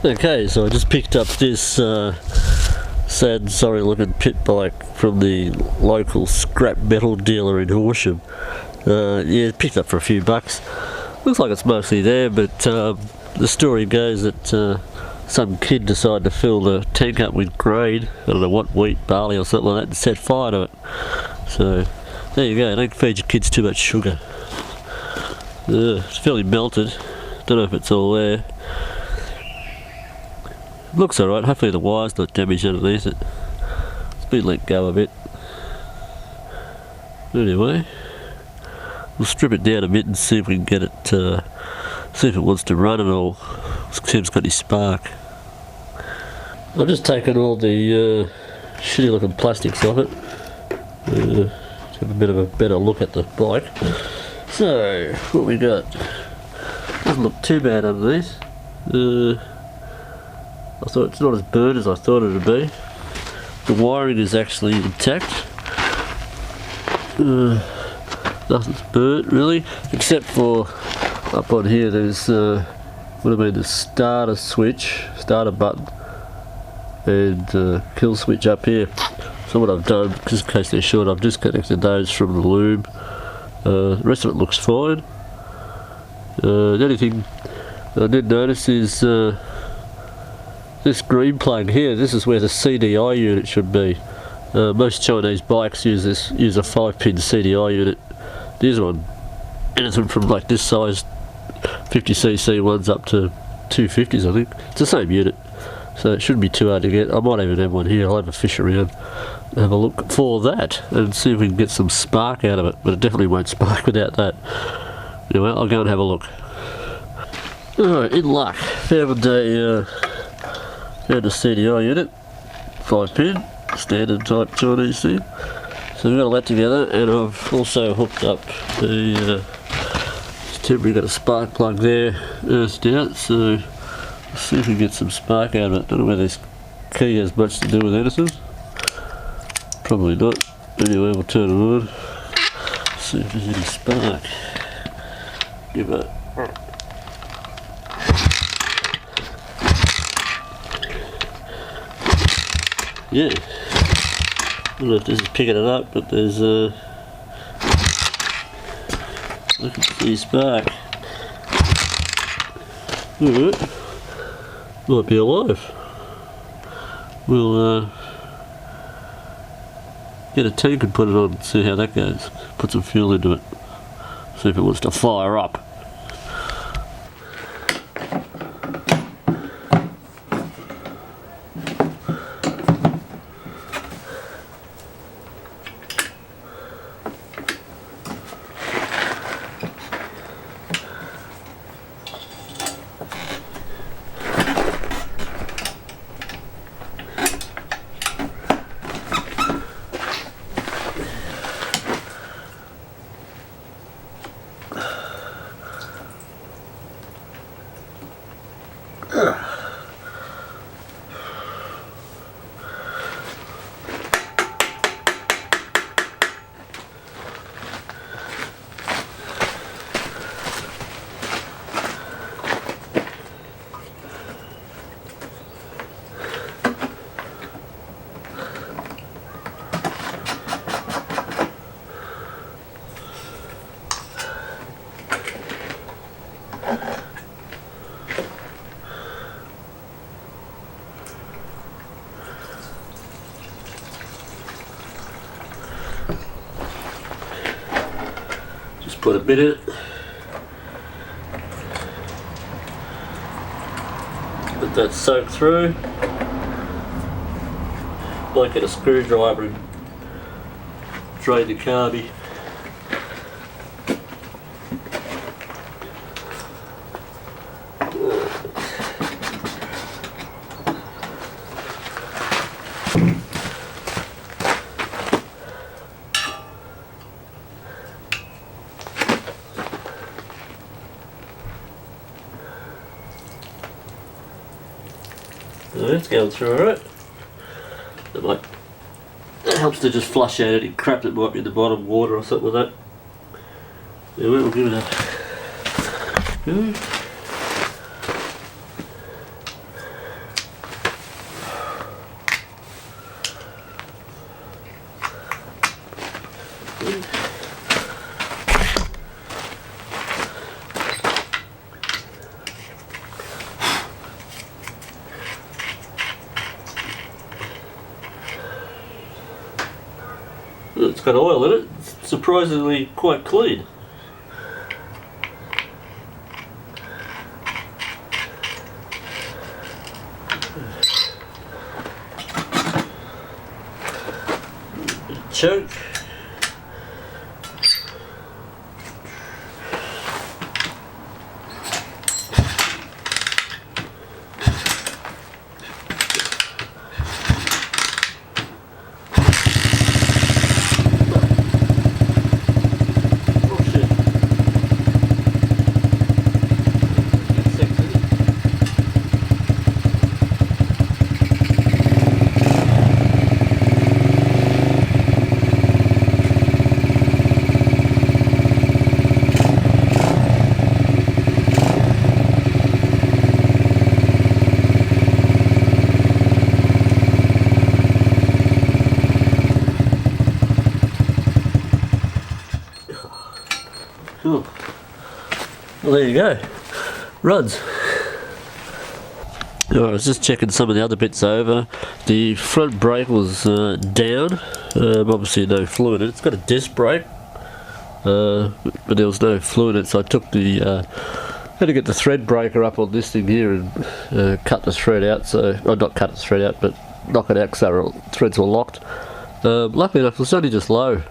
Okay, so I just picked up this sad and sorry looking pit bike from the local scrap metal dealer in Horsham. Yeah, picked up for a few bucks. Looks like it's mostly there, but the story goes that some kid decided to fill the tank up with grain, I don't know what, wheat, barley or something like that, and set fire to it. So there you go, don't feed your kids too much sugar. It's fairly melted, don't know if it's all there. Looks alright, hopefully the wire's not damaged underneath it. It's been let go a bit. Anyway, we'll strip it down a bit and see if we can get it, see if it wants to run at all. See if it's got any spark. I've just taken all the shitty looking plastics off it. To have a bit of a better look at the bike. So, what we got? Doesn't look too bad underneath. I thought it's not as burnt as I thought it would be. The wiring is actually intact. Nothing's burnt really, except for up on here there's the starter switch, starter button, and kill switch up here. So what I've done, just in case they're short, I've disconnected those from the lube. The rest of it looks fine. The only thing I did notice is this green plug here. This is where the CDI unit should be. Most Chinese bikes use a 5-pin CDI unit. This one, anything from like this size 50cc ones up to 250s, I think. It's the same unit, so it shouldn't be too hard to get. I might even have one here. I'll have a fish around, have a look for that, and see if we can get some spark out of it. But it definitely won't spark without that. Anyway, I'll go and have a look. Alright, in luck, found a CDI unit, 5-pin, standard type Chinese thing. So we've got all that together, and I've also hooked up the temporary, got a spark plug there, earthed out, so let's see if we can get some spark out of it. Don't know whether this key has much to do with anything. Probably not. Anyway, we'll turn it on, see if there's any spark. Give it. Yeah, I don't know if this is picking it up, but there's look at the spark. Alright, might be alive. We'll get a tank and put it on and see how that goes. Put some fuel into it, see if it wants to fire up. Just put a bit in it. Let that soak through. Might get a screwdriver and drain the carby. It's going through alright. That helps to just flush out any crap that might be in the bottom, water or something like that. Yeah, we'll give it a go. It's got oil in it. It's surprisingly quite clean. Choke. Cool. Well, there you go. Runs. I was just checking some of the other bits over. The front brake was down. Obviously no fluid in it. It's got a disc brake, but there was no fluid in it, so I took the had to get the thread breaker up on this thing here and cut the thread out. So, well, not cut the thread out, but knock it out because the threads were locked. Luckily enough, it was only just low.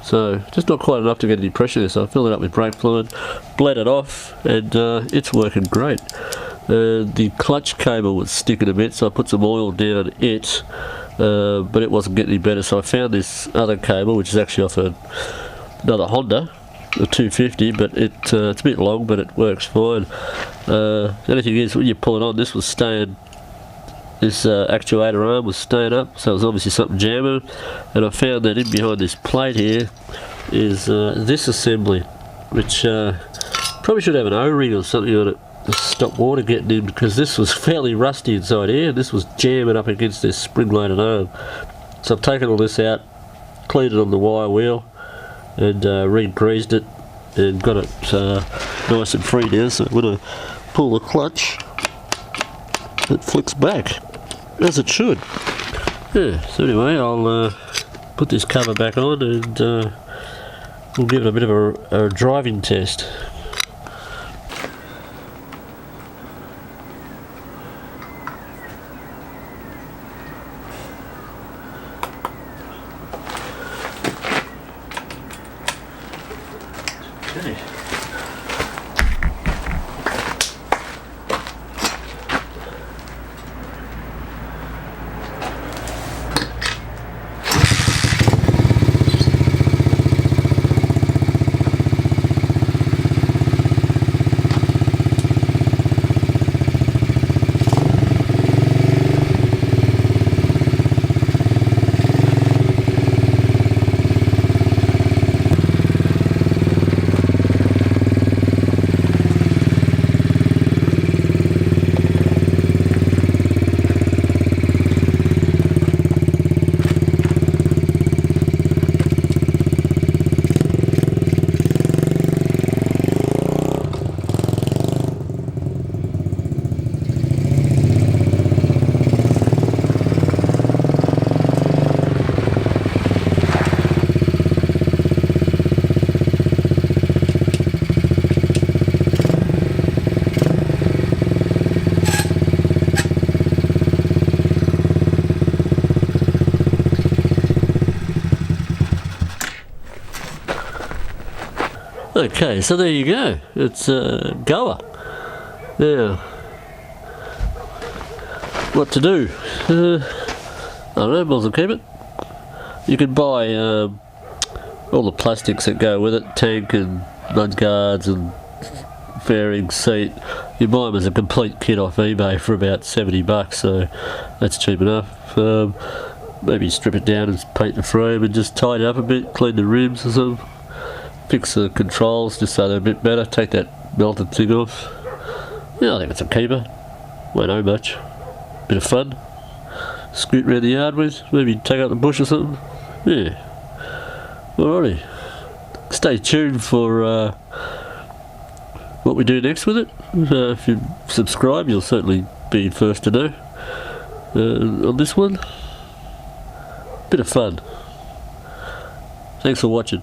So, just not quite enough to get any pressure there, so I filled it up with brake fluid, bled it off, and it's working great. The clutch cable was sticking a bit, so I put some oil down it, but it wasn't getting any better, so I found this other cable, which is actually off another Honda, a 250, but it's a bit long, but it works fine. The only thing is, when you pull it on, this was staying, this actuator arm was staying up, so it was obviously something jamming, and I found that in behind this plate here is this assembly, which probably should have an O-ring or something on it to stop water getting in, because this was fairly rusty inside here, and this was jamming up against this spring-loaded arm. So I've taken all this out, cleaned it on the wire wheel, and re-greased it, and got it nice and free now, so when I pull the clutch, it flicks back, as it should. Yeah, so anyway, I'll put this cover back on and we'll give it a bit of a driving test. Okay. Okay, so there you go. It's a goer. Now, what to do? I don't know, might as well keep it. You can buy all the plastics that go with it, tank and mud guards and fairing seat. You buy them as a complete kit off eBay for about $70, so that's cheap enough. Maybe strip it down and paint the frame and just tidy it up a bit, clean the rims or something. Fix the controls just so they're a bit better, take that melted thing off. Yeah, I think it's a keeper. Won't know much. Bit of fun. Scoot around the yard with, maybe take out the bush or something. Yeah. Alrighty. Stay tuned for what we do next with it. If you subscribe, you'll certainly be first to know on this one. Bit of fun. Thanks for watching.